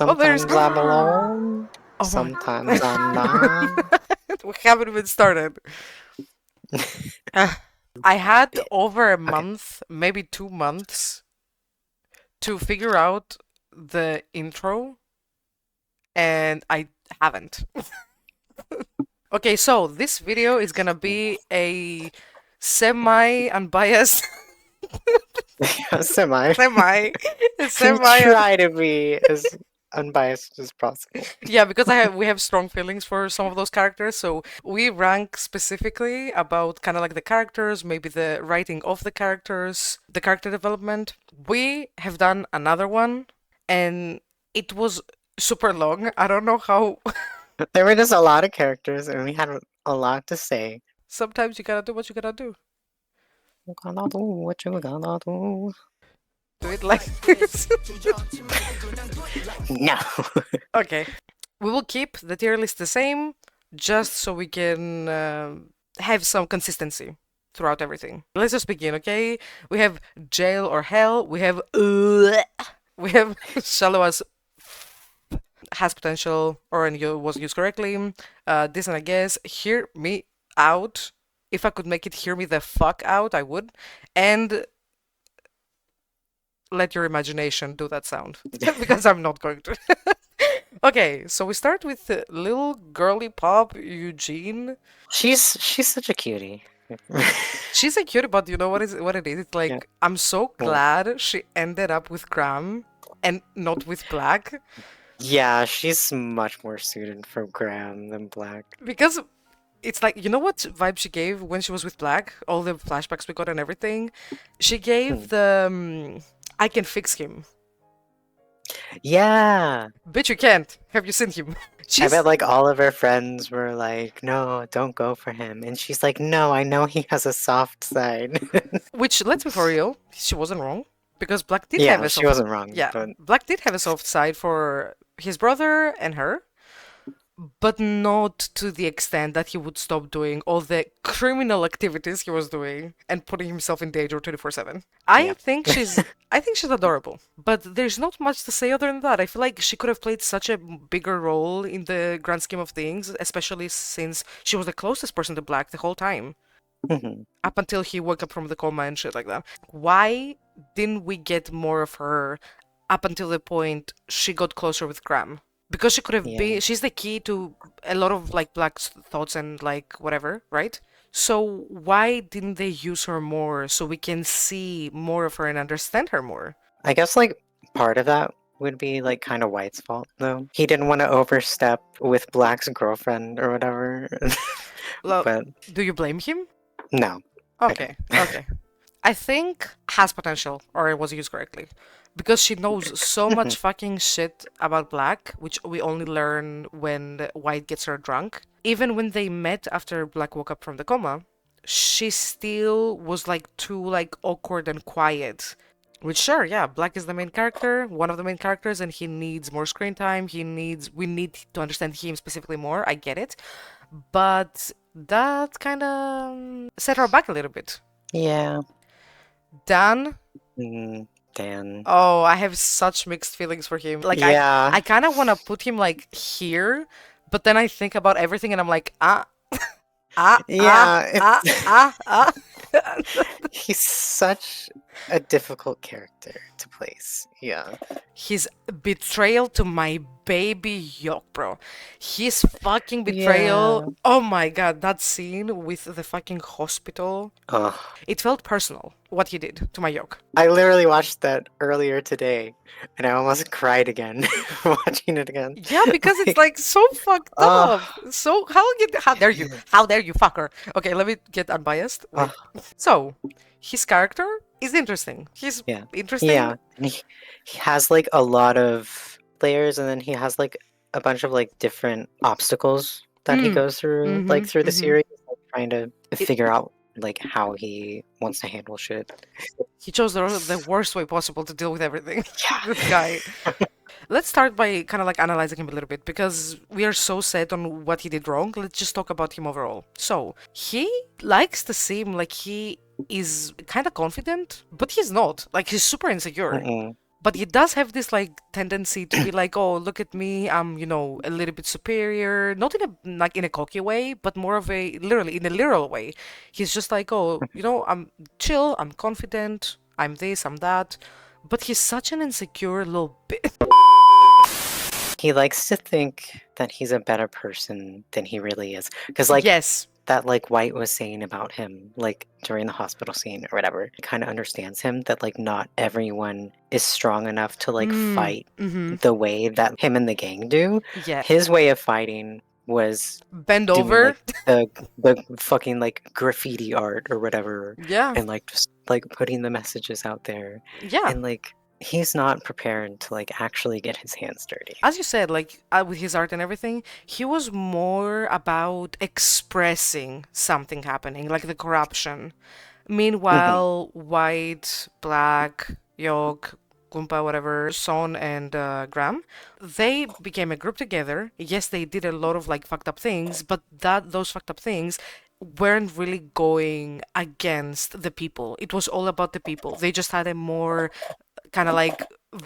Oh, there's... Sometimes I'm alone. Oh my... Sometimes I'm not. We haven't even started. I had over a month, maybe 2 months, to figure out the intro, and I haven't. Okay, so this video is gonna be a semi-unbiased, Semi. semi, We semi. try to be as unbiased as possible. Yeah, because we have strong feelings for some of those characters, so we rank specifically about kind of like the characters, maybe the writing of the characters, the character development. We have done another one, and it was super long. I don't know how. There were just a lot of characters, and we had a lot to say. Sometimes you gotta do what you gotta do. You gonna do what you gonna do? Do it like this. No. Okay. We will keep the tier list the same, just so we can have some consistency throughout everything. Let's just begin, okay? We have jail or hell. We have shallow as has potential or was used correctly. This and I guess hear me out. If I could make it hear me the fuck out, I would. And let your imagination do that sound because I'm not going to. Okay, so we start with little girly pop Eugene. She's such a cutie. She's a cutie, but you know what it is? It's like, Yeah. I'm so glad she ended up with Graham and not with Black. Yeah, she's much more suited for Graham than Black. Because it's like, you know what vibe she gave when she was with Black? All the flashbacks we got and everything. She gave the I can fix him. Yeah. Bitch, you can't. Have you seen him? I bet like all of her friends were like, no, don't go for him. And she's like, no, I know he has a soft side. Which, let's be for real, she wasn't wrong. Because Black did Yeah, have a she soft... wasn't wrong. Yeah, But Black did have a soft side for his brother and her, but not to the extent that he would stop doing all the criminal activities he was doing and putting himself in danger 24/7. I Yeah. think she's adorable, but there's not much to say other than that. I feel like she could have played such a bigger role in the grand scheme of things, especially since she was the closest person to Black the whole time. Mhm. Up until he woke up from the coma and shit like that. Why didn't we get more of her up until the point she got closer with Graham? Because she could have Yeah. been, she's the key to a lot of like Black's thoughts and like whatever, right? So why didn't they use her more so we can see more of her and understand her more? I guess like part of that would be like kind of White's fault though. He didn't want to overstep with Black's girlfriend or whatever. Well, But do you blame him? no. Okay, okay. I think has potential, or it was used correctly. Because she knows so much fucking shit about Black, which we only learn when White gets her drunk. Even when they met after Black woke up from the coma, she still was like too like awkward and quiet. Which sure, yeah, Black is the main character, one of the main characters, and he needs more screen time. We need to understand him specifically more. I get it. But that kind of set her back a little bit. Yeah. Dan? Dan. Oh, I have such mixed feelings for him. Like, Yeah. I kind of want to put him like here, but then I think about everything and I'm like, Yeah, he's such a difficult character to place. Yeah. His betrayal to my baby Yok, bro. His fucking betrayal. Yeah. Oh my god, that scene with the fucking hospital. Ugh. It felt personal, what he did to my Yok. I literally watched that earlier today, and I almost cried again watching it again. Yeah, because it's like so fucked up. So how dare you? How dare you, fucker? Okay, let me get unbiased. Wait. So, his character is interesting. He's interesting. Yeah, and he has like a lot of layers, and then he has like a bunch of like different obstacles that he goes through, like through the series, like, trying to figure out like how he wants to handle shit. He chose the worst way possible to deal with everything. This guy. Let's start by kind of like analyzing him a little bit because we are so set on what he did wrong. Let's just talk about him overall. So, he likes to seem like he is kind of confident, but he's not. Like, he's super insecure. But he does have this like tendency to be like, oh, look at me, I'm, a little bit superior, not in a like in a cocky way, but more of a literally in a literal way. He's just like, oh, I'm chill, I'm confident, I'm this, I'm that. But he's such an insecure little bit. He likes to think that he's a better person than he really is. Because, like, Yes. that, like, White was saying about him, like, during the hospital scene or whatever, kind of understands him that, like, not everyone is strong enough to, like, fight Mm-hmm. the way that him and the gang do. Yeah. His way of fighting was Bend doing, over. like, the fucking, like, graffiti art or whatever, Yeah. and, like, just, like, putting the messages out there. Yeah. And, like, he's not prepared to, like, actually get his hands dirty. As you said, like with his art and everything, he was more about expressing something happening, like the corruption. Mhm. Meanwhile, White, Black, Yolk, Kumpa, whatever, Son and Graham, they became a group together. Yes, they did a lot of like fucked up things, but those fucked up things weren't really going against the people. It was all about the people. They just had a more kind of like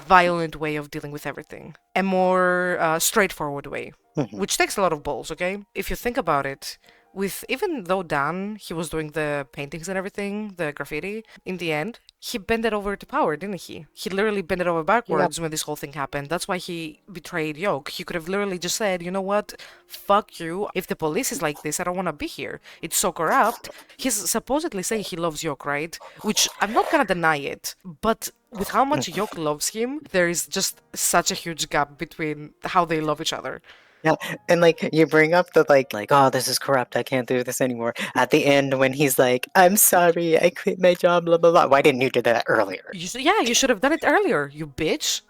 violent way of dealing with everything, a more straightforward way, Mhm. which takes a lot of balls, okay? If you think about it, with even though Dan, he was doing the paintings and everything, the graffiti, in the end, he bent it over to power, didn't he? He literally bent it over Yep. backwards when this whole thing happened. That's why he betrayed Yoke. He could have literally just said, you know what? Fuck you. If the police is like this, I don't want to be here. It's so corrupt. He's supposedly saying he loves Yoke, right? Which I'm not gonna deny it. But with how much Yoke loves him, there is just such a huge gap between how they love each other. Yeah, and, like, you bring up the, like, "Oh, this is corrupt, I can't do this anymore." At the end when he's like, "I'm sorry, I quit my job, blah, blah, blah." Why didn't you do that earlier? Yeah, you should have done it earlier, you bitch.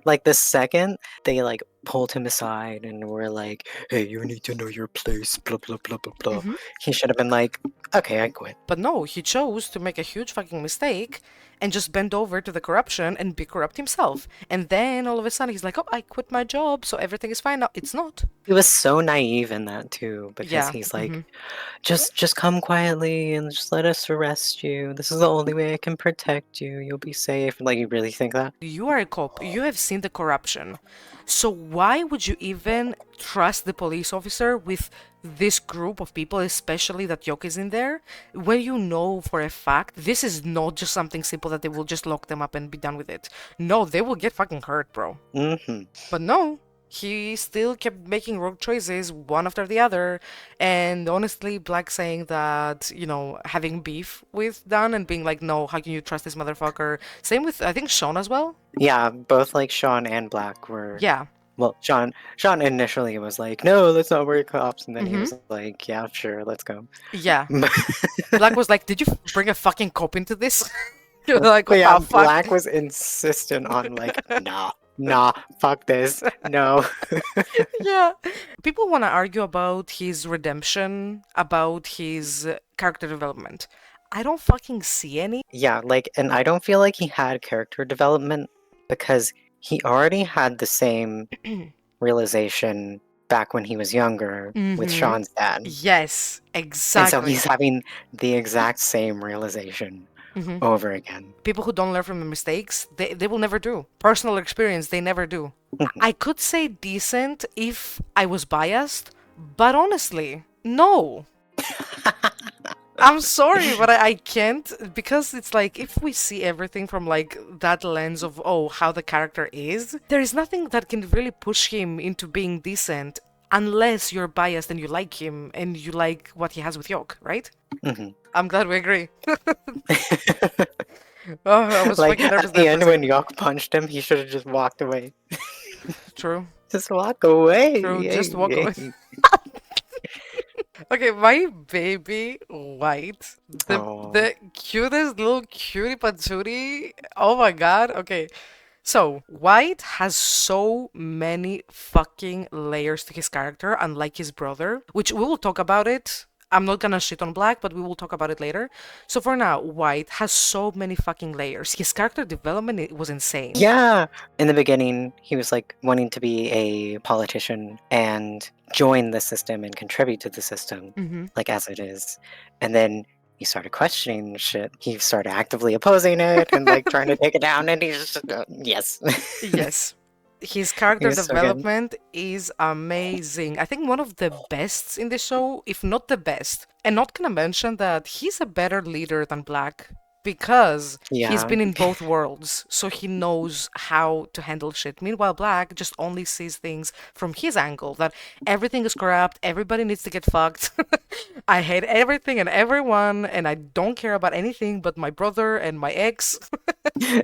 Like, the second they, like, pulled him aside and were like, "Hey, you need to know your place, blah, blah, blah, blah, blah." Hmm. He should have been like, "Okay, I quit." But no, he chose to make a huge fucking mistake and just bend over to the corruption and be corrupt himself. And then all of a sudden he's like, oh, I quit my job, so everything is fine now. It's not. He was so naive in that too, because Yeah. he's Hmm. like, just come quietly and just let us arrest you. This is the only way I can protect you. You'll be safe." Like, you really think that? You are a cop. You have seen the corruption. So why would you even trust the police officer with this group of people, especially that Yoke is in there, when you know for a fact this is not just something simple that they will just lock them up and be done with it. No, they will get fucking hurt, bro. Mm-hmm. But no, he still kept making wrong choices one after the other. And honestly, Black saying that, having beef with Dan and being like, no, how can you trust this motherfucker? Same with, I think, Sean as well. Yeah, both, like, Sean and Black were Yeah. well, Sean initially was like, "No, let's not worry cops," and then he Mm-hmm. was like, "Yeah, sure, let's go." Yeah. Black was like, did you bring a fucking cop into this? You're like, But what yeah, the fuck? Black was insistent on, like, "Nah, nah, fuck this, no." Yeah. People want to argue about his redemption, about his character development. I don't fucking see any. Yeah, like, and I don't feel like he had character development because he already had the same realization back when he was younger with Mm-hmm. Sean's dad. Yes, And so exactly. he's having the exact same realization Hmm. over again. People who don't learn from the mistakes, they will never do. Personal experience, they never do. Mhm. I could say decent if I was biased, but honestly, no. I'm sorry, but I can't because it's like if we see everything from like that lens of oh how the character is, there is nothing that can really push him into being decent unless you're biased and you like him and you like what he has with Yoke, right? Mhm. I'm glad we agree. Oh, I was Like, fucking nervous at there the for a end when second. Yok punched him, he should have just walked away. True, Just walk away. true. Just walk away. Hey. Okay, my baby White, the Oh. the cutest little cutie patootie. Oh my god. Okay, so White has so many fucking layers to his character, unlike his brother, which we will talk about it. I'm not gonna shit on Black, but we will talk about it later. So for now, White has so many fucking layers. His character development was insane. Yeah. In the beginning, he was like wanting to be a politician and join the system and contribute to the system, Mm-hmm. like as it is. And then he started questioning shit. He started actively opposing it and like trying to take it down. And he's just yes, Yes. His he character was so good. development is amazing. I think one of the bests in the show, if not the best. And not gonna mention that he's a better leader than Black because he's Yeah, been in both worlds, so he knows how to handle shit. Meanwhile, Black just only sees things from his angle that everything is corrupt, everybody needs to get fucked. I hate everything and everyone, and I don't care about anything but my brother and my ex.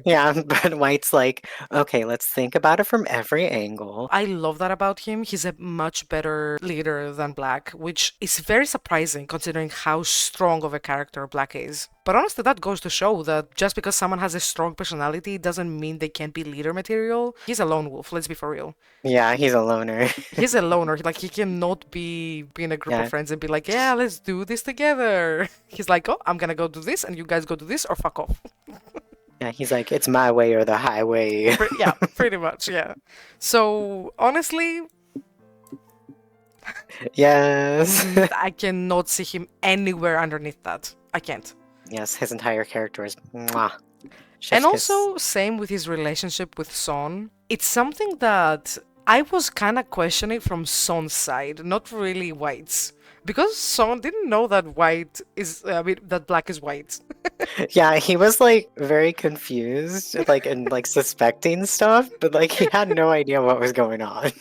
yeah. But White's like, okay, let's think about it from every angle. I love that about him. He's a much better leader than Black, which is very surprising considering how strong of a character Black is. But honestly, that goes to show that just because someone has a strong personality doesn't mean they can't be leader material. He's a lone wolf, let's be for real. Yeah, he's a loner. He's a loner. Like, he cannot be in a group of Yeah, friends and be like, yeah, let's do this together. He's like, oh, I'm gonna go do this, and you guys go do this, or fuck off. yeah. He's like, it's my way or the highway. Yeah, pretty much, yeah. So, honestly, Yes. I cannot see him anywhere underneath that. I can't. Yes, his entire character is mwah. And Chef's kiss. also, same with his relationship with Son. It's something that I was kind of questioning from Son's side, not really White's. Because Son didn't know that that Black is white. Yeah, he was like very confused, like and like suspecting stuff, but like he had no idea what was going on.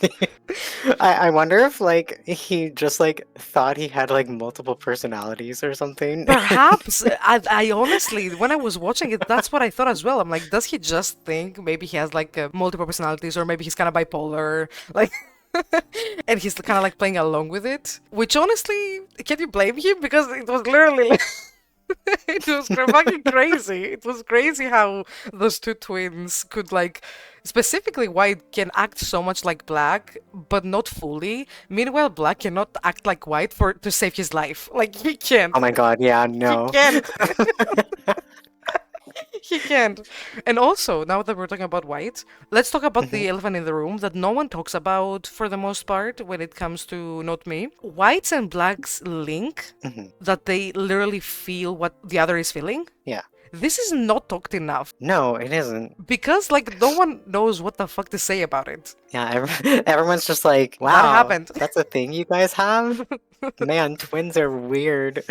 I wonder if like he just like thought he had like multiple personalities or something. Perhaps, I honestly, when I was watching it, that's what I thought as well. I'm like, does he just think maybe he has like multiple personalities, or maybe he's kind of bipolar? Like, and he's kind of like playing along with it. Which honestly, can you blame him? Because it was literally it was fucking crazy. It was crazy how those two twins could like, specifically White can act so much like Black, but not fully. Meanwhile, Black cannot act like White for to save his life. Like, he can't. Oh my god, yeah, He no. can't. He can't. And also, now that we're talking about White, let's talk about the elephant in the room that no one talks about for the most part when it comes to Not Me. White's and Black's link, Mhm. that they literally feel what the other is feeling. Yeah. This is not talked enough No, it isn't. because, like, no one knows what the fuck to say about it. Yeah, everyone's just like, That wow, happened. that's a thing you guys have? Man, twins are weird.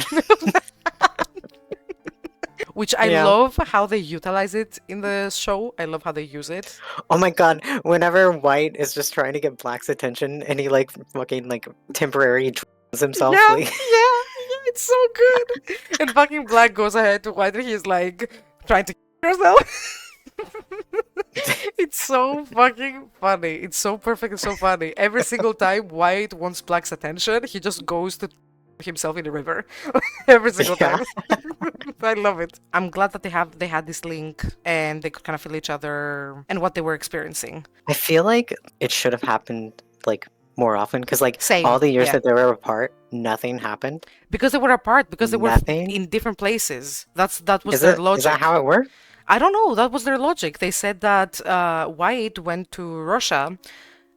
Which I Yeah. love how they utilize it in the show. I love how they use it. Oh my god, whenever White is just trying to get Black's attention and he like fucking like temporary draws himself, Yeah, like yeah, it's so good. And fucking Black goes ahead to White and he's like trying to kill herself. It's so fucking funny. It's so perfect and so funny. Every single time White wants Black's attention, he just goes to himself in the river. Every single yeah. time. I love it. I'm glad that they had this link and they could kind of feel each other and what they were experiencing. I feel like it should have happened like more often because like Same, all the years yeah. that they were apart, nothing happened. Because they were apart, because they were Nothing? in different places. That was Is their it? logic. Is that how it worked? I don't know. That was their logic. They said that White went to Russia,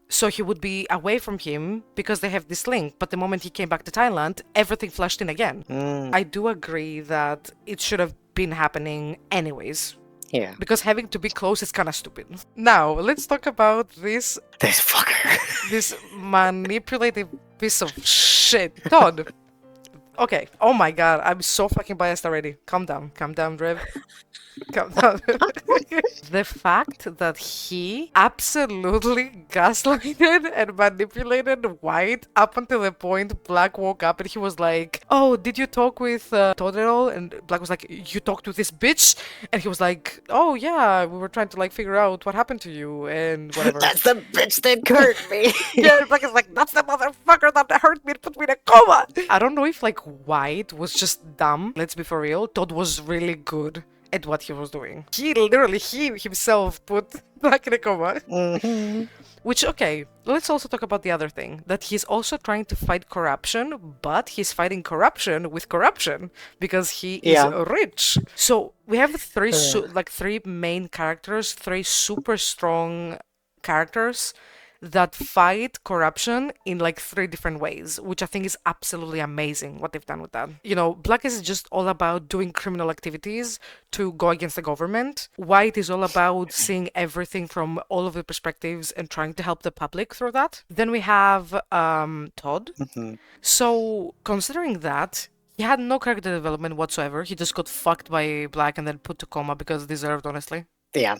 so he would be away from him because they have this link. But the moment he came back to Thailand, everything flashed in again. Mm, I do agree that it should have been happening anyways. yeah. Because having to be close is kind of stupid. Now, let's talk about this This fucker. this manipulative piece of shit. Todd. Okay. Oh my god, I'm so fucking biased already. Calm down, Rev. Calm down. The fact that he absolutely gaslighted and manipulated White up until the point Black woke up and he was like, "Oh, did you talk with Todd at all?" And Black was like, "You talked to this bitch?" And he was like, "Oh yeah, we were trying to like figure out what happened to you and whatever." That's the bitch that hurt me. Yeah, and Black is like, "That's the motherfucker that hurt me and put me in a coma." I don't know if like White was just dumb. Let's be for real. Todd was really good at what he was doing. He himself put Black in a coma. Mhm. Which, okay, let's also talk about the other thing. That he's also trying to fight corruption, but he's fighting corruption with corruption because he is Yeah. rich. So we have Yeah. three main characters, three super strong characters that fight corruption in like three different ways, which I think is absolutely amazing what they've done with that. You know, Black is just all about doing criminal activities to go against the government. White is all about seeing everything from all of the perspectives and trying to help the public through that. Then we have Todd. Mhm. So, considering that, he had no character development whatsoever. He just got fucked by Black and then put to coma because deserved, honestly. Yeah.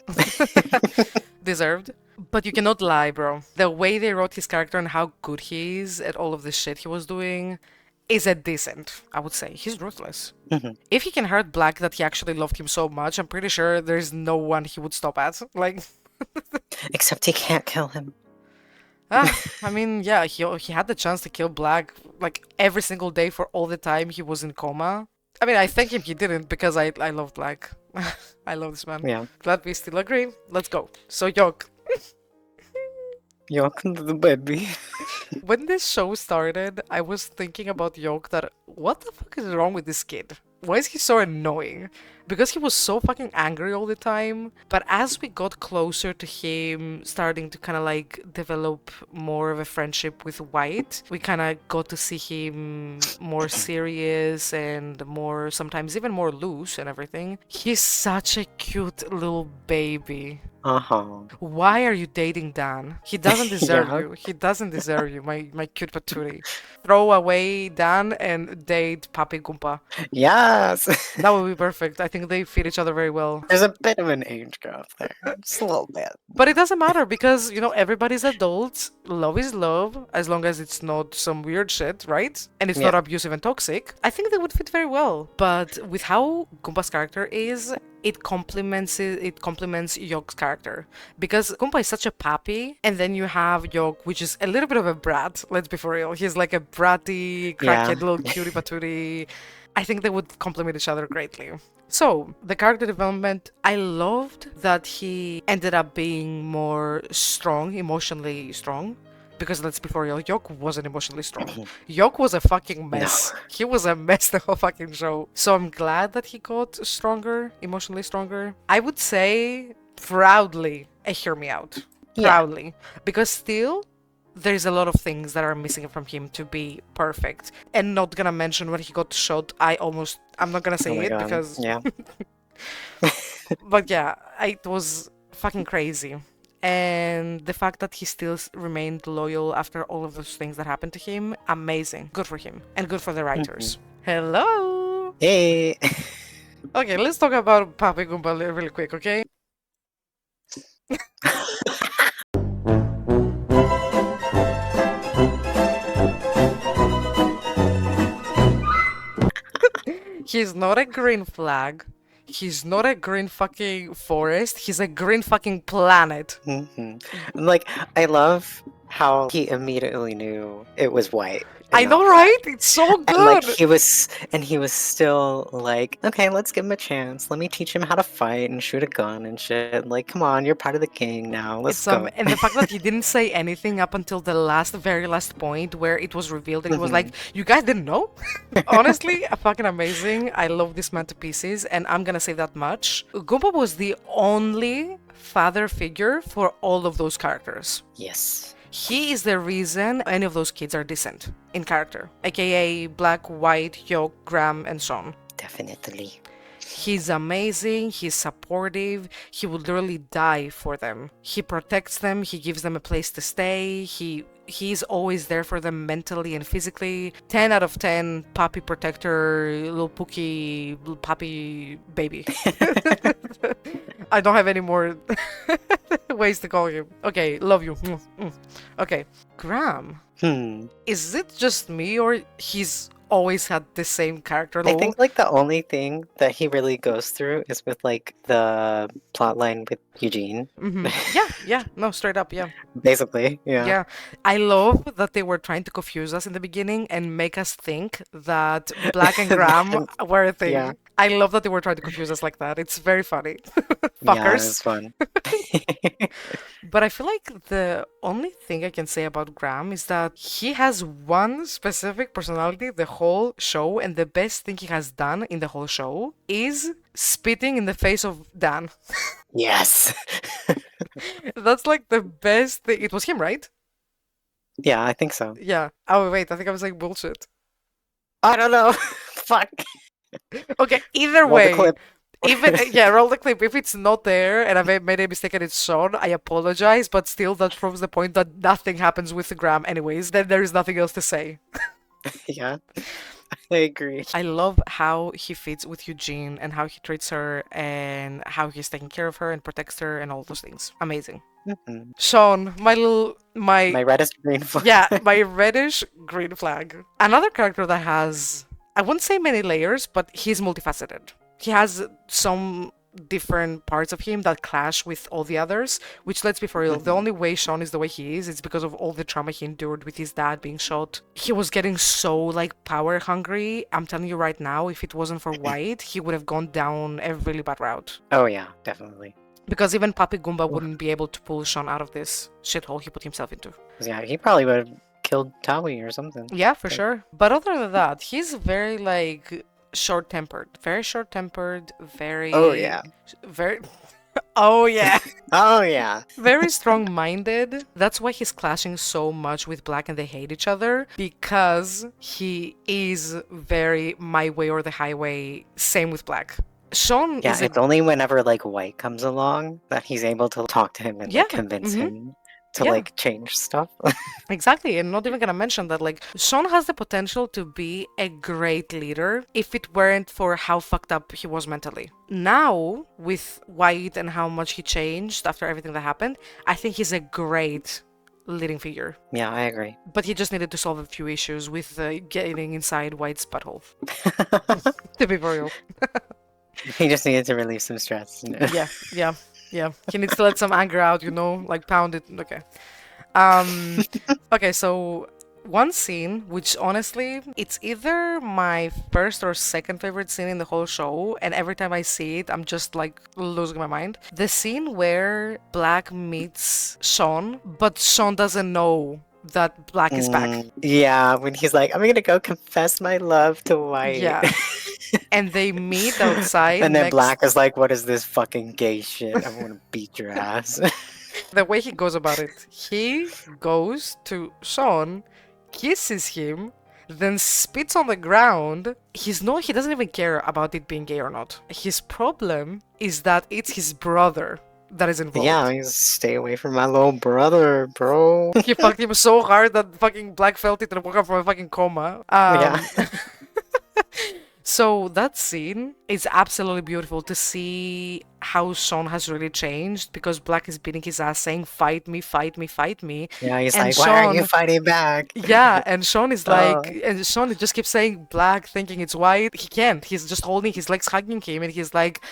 Deserved. But you cannot lie, bro. The way they wrote his character and how good he is at all of this shit he was doing is a decent, I would say. He's ruthless. Mhm. If he can hurt Black that he actually loved him so much, I'm pretty sure there's no one he would stop at. Like, Except he can't kill him. I mean, yeah, he had the chance to kill Black like every single day for all the time he was in coma. I mean, I thank him he didn't because I love Black. I love this man. Yeah. Glad we still agree. Let's go. So, Yok, Welcome to the baby. when this show started, I was thinking about Yok that what the fuck is wrong with this kid? Why is he so annoying? Because he was so fucking angry all the time. But as we got closer to him starting to kind of like develop more of a friendship with White, we kind of got to see him more serious and more, sometimes even more loose and everything. He's such a cute little baby. Uh-huh. Why are you dating Dan? He doesn't deserve Yeah. you. He doesn't deserve you, my cute patootie. Throw away Dan and date Papi Goomba. Yes. That would be perfect. I think they fit each other very well. There's a bit of an age gap there. Just a little bit. But it doesn't matter because, you know, everybody's adults. Love is love, as long as it's not some weird shit, right? And it's not Yeah. abusive and toxic. I think they would fit very well. But with how Goomba's character is, it complements Yog's character. Because Goomba is such a pappy, and then you have Yog, which is a little bit of a brat, let's be for real. He's like a bratty, Yeah. crackhead little cutie patootie. I think they would complement each other greatly. So, the character development, I loved that he ended up being more strong, emotionally strong. Because let's be for real, Yok wasn't emotionally strong. Yok was a fucking mess. No. He was a mess the whole fucking show. So I'm glad that he got stronger, emotionally stronger. I would say proudly, hear me out. Yeah. Proudly. Because still, there's a lot of things that are missing from him to be perfect. And not gonna mention when he got shot, I'm not gonna say Oh my it God. because, Yeah. but yeah, it was fucking crazy. And the fact that he still remained loyal after all of those things that happened to him, amazing. Good for him. And good for the writers. Hello! Hey. Okay, let's talk about Papi Goomba really quick, okay? He's not a green flag. He's not a green fucking forest. He's a green fucking planet. Mhm. Like, I love how he immediately knew it was White. I and know, not right? Black. It's so And like good. he was still like, okay, let's give him a chance. Let me teach him how to fight and shoot a gun and shit. Like, come on, you're part of the king now. Let's It's go. and the fact that he didn't say anything up until the very last point where it was revealed that he was like, "You guys didn't know?" Honestly, fucking amazing. I love this man to pieces, and I'm gonna say that much. Goomba was the only father figure for all of those characters. Yes. He is the reason any of those kids are decent in character, aka Black, White, Yok, Graham, and Sean. Definitely. He's amazing, he's supportive, he would literally die for them. He protects them, he gives them a place to stay, he's always there for them mentally and physically. 10 out of 10, puppy protector, little pookie, little puppy baby. I don't have any more ways to call him. Okay, love you. Okay, Graham. Is it just me or he's always had the same character? I think like the only thing that he really goes through is with like the plot line with Eugene. Yeah, no, straight up, yeah. Basically, yeah. Yeah, I love that they were trying to confuse us in the beginning and make us think that Black and Graham were a thing. Yeah. I love that they were trying to confuse us like that. It's very funny. Yeah, Fuckers. it's fun. But I feel like the only thing I can say about Graham is that he has one specific personality the whole show, and the best thing he has done in the whole show is spitting in the face of Dan. Yes. That's like the best thing. It was him, right? Yeah, I think so. Yeah. Oh, wait, I think I was saying bullshit. I don't know. Fuck. Okay, either Roll the way, clip. even yeah, roll the clip. If it's not there and I made a mistake and it's Sean, I apologize, but still that proves the point that nothing happens with the Graham anyways. Then there is nothing else to say. Yeah, I agree. I love how he fits with Eugene and how he treats her and how he's taking care of her and protects her and all those things. Amazing. Mhm. Sean, my little my My reddest green flag. yeah, my reddish green flag. Another character that has, I wouldn't say many layers, but he's multifaceted. He has some different parts of him that clash with all the others, which, let's be for real, the Mhm. only way Sean is the way he is because of all the trauma he endured with his dad being shot. He was getting so, like, power hungry. I'm telling you right now, if it wasn't for White, he would have gone down a really bad route. Oh yeah, definitely. Because even Papi Goomba Oof. wouldn't be able to pull Sean out of this shithole he put himself into. Yeah, he probably would have killed Tawi or something. Yeah, for But sure. But other than that, he's very like short-tempered. Very short-tempered, oh very yeah. very Oh yeah. Oh yeah. Very strong-minded. That's why he's clashing so much with Black and they hate each other because he is very my way or the highway. Same with Black. Sean Yeah, is a it's only whenever like White comes along that he's able to talk to him and yeah. like convince Mm-hmm. him to Yeah. like change stuff. Exactly, and not even gonna mention that, like, Sean has the potential to be a great leader if it weren't for how fucked up he was mentally. Now, with White and how much he changed after everything that happened, I think he's a great leading figure. Yeah, I agree. But he just needed to solve a few issues with getting inside White's butthole. To be for real. He just needed to relieve some stress. Yeah, yeah, yeah. He needs to let some anger out, like pound it. Okay. Okay, so one scene, which honestly, it's either my first or second favorite scene in the whole show, and every time I see it, I'm just like losing my mind. The scene where Black meets Sean, but Sean doesn't know that Black is back. Yeah, when he's like, I'm gonna go confess my love to White. Yeah. And they meet outside And then next. Black is like, what is this fucking gay shit? I'm gonna beat your ass. The way he goes about it, he goes to Sean, kisses him, then spits on the ground. He doesn't even care about it being gay or not. His problem is that it's his brother that is involved. Yeah, he's stay away from my little brother, bro. He fucked him so hard that fucking Black felt it and woke up from a fucking coma. Yeah. So that scene is absolutely beautiful to see how Sean has really changed because Black is beating his ass saying, fight me, fight me, fight me. Yeah, he's And like, why aren't you fighting back? yeah, and Sean is like, Oh. and Sean just keeps saying Black, thinking it's White. He can't. He's just holding his legs, hugging him, and he's like,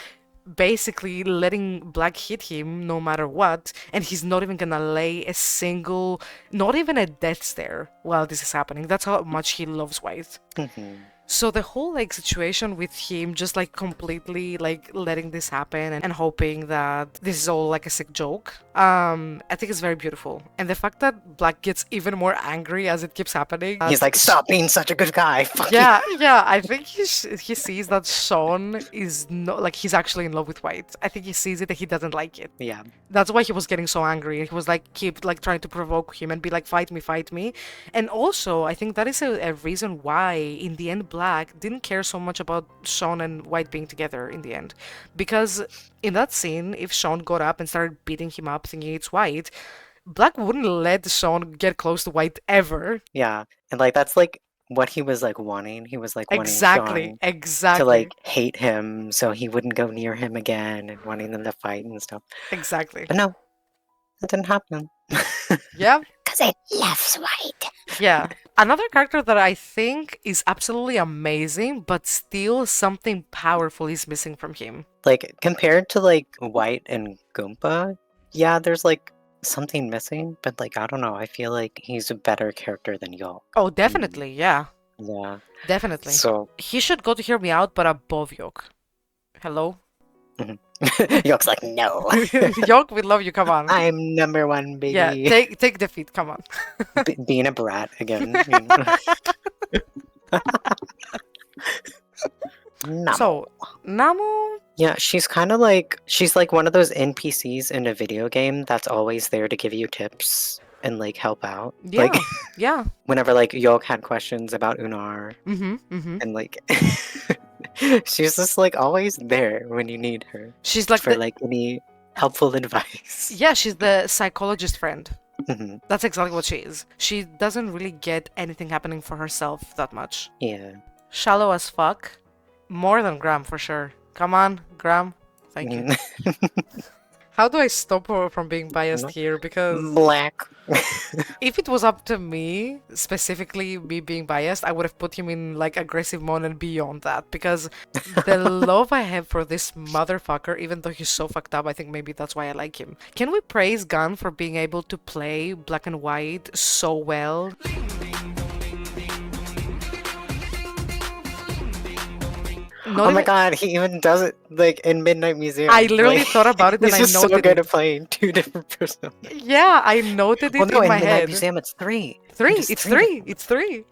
basically letting Black hit him no matter what, and he's not even gonna lay a single, not even a death stare while this is happening. That's how much he loves White. Mhm. So the whole like situation with him just like completely like letting this happen and hoping that this is all like a sick joke, I think it's very beautiful. And the fact that Black gets even more angry as it keeps happening. He's like, stop being such a good guy. Fuck Yeah, yeah, I think he sees that Sean is not like he's actually in love with White. I think he sees it and he doesn't like it. you. Yeah. That's why he was getting so angry. He was like keep like trying to provoke him and be like fight me, fight me. And also, I think that is a reason why in the end Black didn't care so much about Sean and White being together in the end. Because in that scene, if Sean got up and started beating him up thinking it's White, Black wouldn't let Sean get close to White ever. Yeah. And like that's like what he was like wanting. He was like wanting Exactly, Sean to exactly, like hate him so he wouldn't go near him again and wanting them to fight and stuff. exactly. But no, that didn't happen. Yeah, Because it loves White. yeah. Another character that I think is absolutely amazing, but still something powerful is missing from him. Like compared to like White and Goomba, yeah, there's like something missing, but like I don't know, I feel like he's a better character than Yolk. Oh, definitely, yeah, Yeah. definitely. So He should go to Hear Me Out, but above Yok. Hello? Yolk's like, no. Yok, we love you, come on. I'm #1, Yeah, baby. take defeat, come on. Being a brat again. You know? Namo. So, Namu, Yeah, she's kind of like she's like one of those NPCs in a video game that's always there to give you tips. and like help out. Like Yeah, yeah. whenever like Yolk had questions about Unar, and like she's just like always there when you need her She's like for the like any helpful advice. yeah, she's the psychologist friend. Mhm. That's exactly what she is. She doesn't really get anything happening for herself that much. Yeah. Shallow as fuck. More than Graham for sure. Come on, Graham. Thank you. How do I stop her from being biased here? Because Black. if it was up to me, specifically me being biased, I would have put him in like aggressive mode and beyond that. Because the love I have for this motherfucker, even though he's so fucked up, I think maybe that's why I like him. Can we praise Gunn for being able to play black and white so well? Not Oh my even. god, he even does it like in Midnight Museum. I literally Like, thought about it and he's I just so noted good it. at playing two different personas. Yeah, I noted Well, it no, in in my Midnight head. Museum it's three. He Three. does It's three. three. It's three.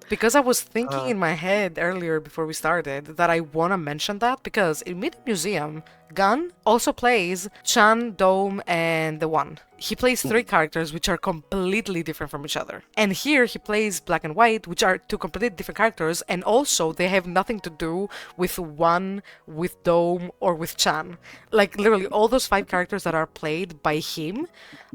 Because I was thinking Uh, in my head earlier before we started that I want to mention that because in Mid Museum, Gun also plays Chan, Dome, and the One. He plays three characters which are completely different from each other. And here he plays Black and White, which are two completely different characters, and also they have nothing to do with One, with Dome, or with Chan. Like literally all those five characters that are played by him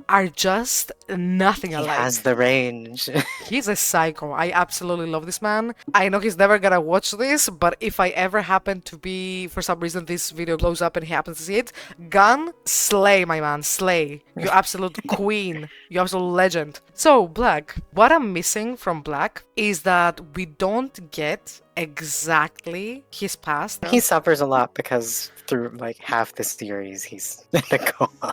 are just nothing he has alike. the range. He's a psycho. I absolutely love this man. I know he's never gonna watch this, but if I ever happen to be, for some reason, this video blows up and he happens to see it, Gun, slay, my man, slay. You absolute queen. You absolute legend. So, Black. What I'm missing from Black is that we don't get exactly his past. He suffers a lot because through like half the series he's in a coma.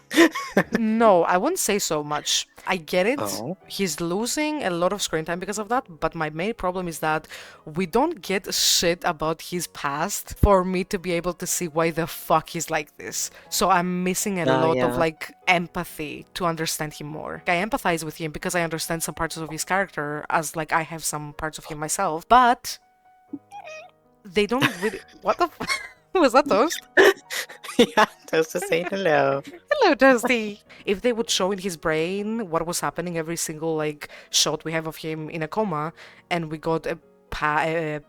No, I wouldn't say so much. I get it. Oh. He's losing a lot of screen time because of that, but my main problem is that we don't get shit about his past for me to be able to see why the fuck he's like this. So I'm missing a lot of Yeah. like empathy to understand him more. I empathize with him because I understand some parts of his character as like I have some parts of him myself, but they don't really. What the fuck? Was that Toast? Yeah, just to say hello. Hello, Toasty. If they would show in his brain what was happening every single like shot we have of him in a coma, and we got a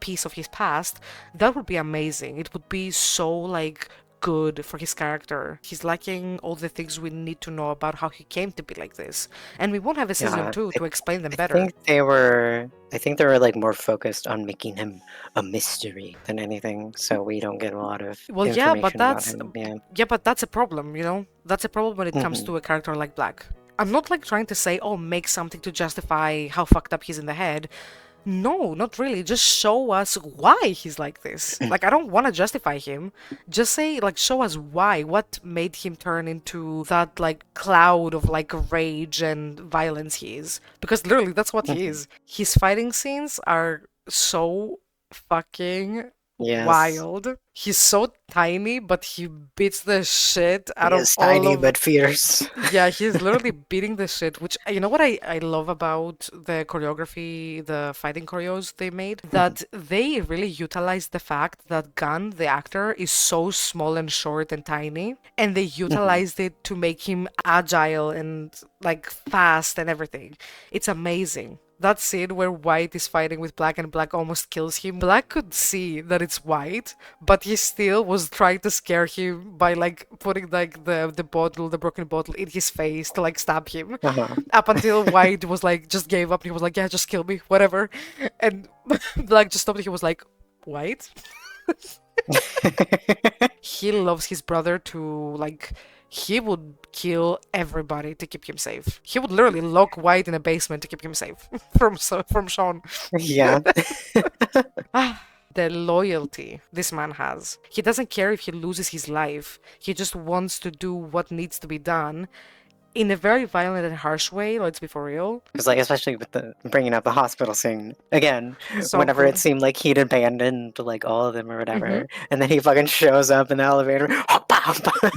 piece of his past, that would be amazing. It would be so like good for his character. He's lacking all the things we need to know about how he came to be like this, and we won't have a season Yeah, two to explain them I better. think they were like more focused on making him a mystery than anything, so we don't get a lot of Well, information about that's him. Yeah. yeah, but that's a problem, you know? That's a problem when it comes Mhm. to a character like Black. I'm not like trying to say, oh, make something to justify how fucked up he's in the head. No, not really. Just show us why he's like this. Like, I don't want to justify him. Just say, like, show us why. What made him turn into that, like, cloud of, like, rage and violence he is. Because literally, that's what he is. His fighting scenes are so fucking Yes. wild. He's so tiny, but he beats the shit out He of is all tiny of. but fierce. Yeah, he's literally beating the shit, which you know what I love about the choreography, the fighting choreos they made? That they really utilized the fact that Gun, the actor, is so small and short and tiny, and they utilized it to make him agile and like fast and everything. It's amazing. That scene where White is fighting with Black and Black almost kills him. Black could see that it's White, but he still was trying to scare him by like putting like the bottle, the broken bottle in his face to like stab him. Uh-huh. Up until White was like just gave up and he was like, yeah, just kill me, whatever. And Black just stopped and he was like, White? He loves his brother to like he would kill everybody to keep him safe. He would literally lock White in a basement to keep him safe from Sean. Yeah. The loyalty this man has. He doesn't care if he loses his life. He just wants to do what needs to be done in a very violent and harsh way, let's be for real. Because, like, especially with the bringing up the hospital scene again, So whenever good. it seemed like he'd abandoned like all of them or whatever, Mhm. and then he fucking shows up in the elevator.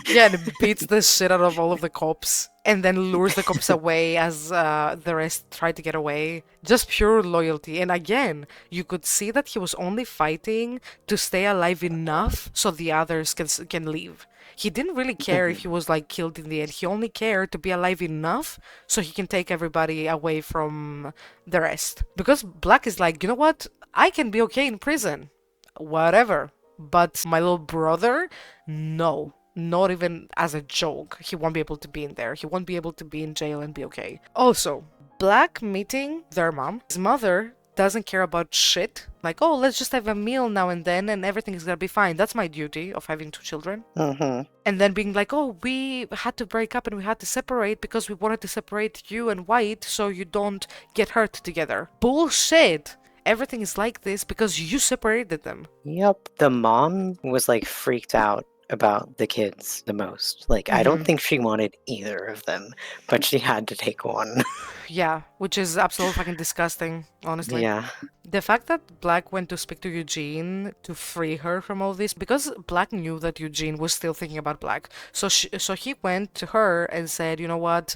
Yeah, and it beats the shit out of all of the cops. and then lures the cops away as the rest try to get away. Just pure loyalty. And again, you could see that he was only fighting to stay alive enough so the others can leave. He didn't really care if he was like killed in the end. He only cared to be alive enough so he can take everybody away from the rest. Because Black is like, you know what? I can be okay in prison. Whatever. But my little brother, no. Not even as a joke. He won't be able to be in there. He won't be able to be in jail and be okay. Also, Black meeting their mom. His mother doesn't care about shit. Like, oh, let's just have a meal now and then and everything is gonna be fine. That's my duty of having 2 children. And then being like, oh, we had to break up and we had to separate because we wanted to separate you and White so you don't get hurt together. Bullshit! Everything is like this because you separated them. Yep. The mom was like freaked out about the kids the most. Like, I don't think she wanted either of them, but she had to take one. Yeah, which is absolutely fucking disgusting, honestly. Yeah. The fact that Black went to speak to Eugene to free her from all this, because Black knew that Eugene was still thinking about Black. So he went to her and said, you know what?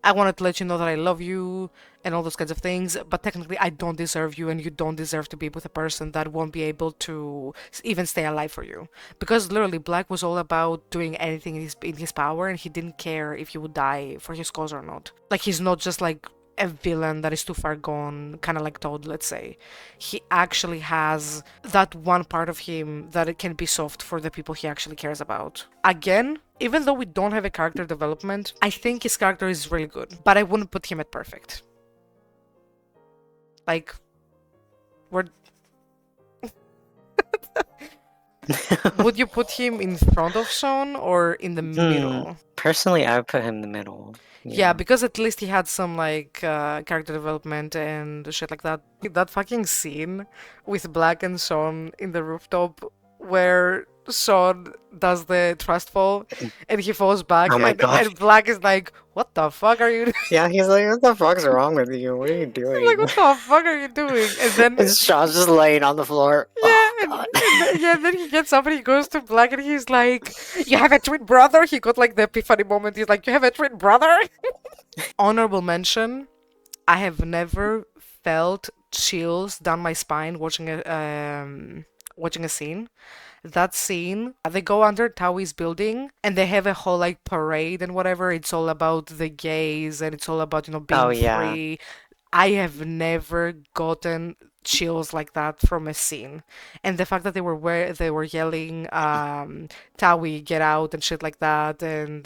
I wanted to let you know that I love you and all those kinds of things, but technically I don't deserve you and you don't deserve to be with a person that won't be able to even stay alive for you. Because literally Black was all about doing anything in his power and he didn't care if he would die for his cause or not. Like he's not just like a villain that is too far gone, kind of like Toad, let's say. He actually has that one part of him that it can be soft for the people he actually cares about. Again, even though we don't have a character development, I think his character is really good, but I wouldn't put him at perfect. Like, we're... Would you put him in front of Sean or in the middle? Personally, I would put him in the middle. Yeah, because at least he had some like character development and shit like that. That fucking scene with Black and Sean in the rooftop where Sean does the trust fall and he falls back Oh my God. and Black is like, what the fuck are you doing? Yeah, he's like, what the fuck's wrong with you? What are you doing? Like, what the fuck are you doing? And then And Sean's just laying on the floor. yeah, Oh, God. and then he gets up and he goes to Black and he's like, you have a twin brother? He got like the epiphany moment. He's like, you have a twin brother? Honorable mention, I have never felt chills down my spine watching a scene. That scene, they go under Towie's building and they have a whole like parade and whatever. It's all about the gays and it's all about, you know, being Oh, yeah. free. I have never gotten chills like that from a scene. And the fact that they were yelling Towie, get out and shit like that and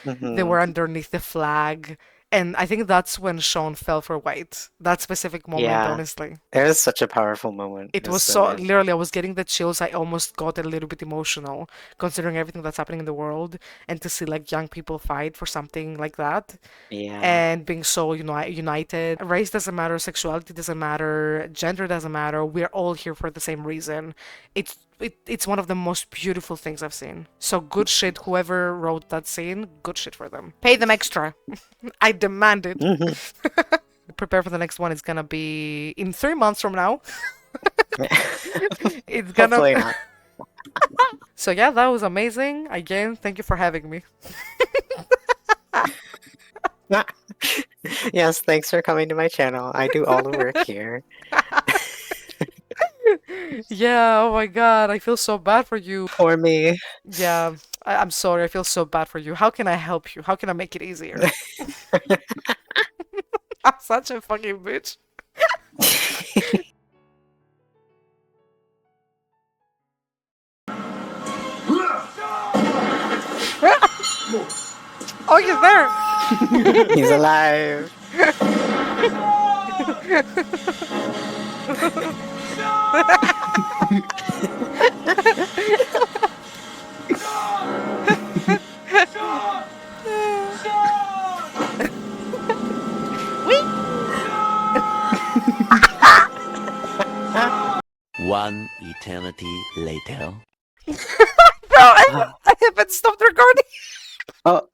they were underneath the flag. And I think that's when Sean fell for White. That specific moment, Yeah. honestly. It was such a powerful moment. It was so, literally, I was getting the chills. I almost got a little bit emotional, considering everything that's happening in the world, and to see like young people fight for something like that, Yeah. and being so, you know, united. Race doesn't matter, sexuality doesn't matter, gender doesn't matter. We're all here for the same reason. It's one of the most beautiful things I've seen. So good shit, whoever wrote that scene, good shit for them. Pay them extra. I demand it. Prepare for the next one. It's gonna be in 3 months from now. It's gonna. Hopefully not. So yeah, that was amazing. Again, thank you for having me. Yes, thanks for coming to my channel. I do all the work here. Yeah, oh my god, I feel so bad for you. For me. Yeah, I'm sorry, I feel so bad for you. How can I help you? How can I make it easier? I'm such a fucking bitch. Oh, he's there! He's alive. One eternity later. Bro, I haven't stopped recording. Oh.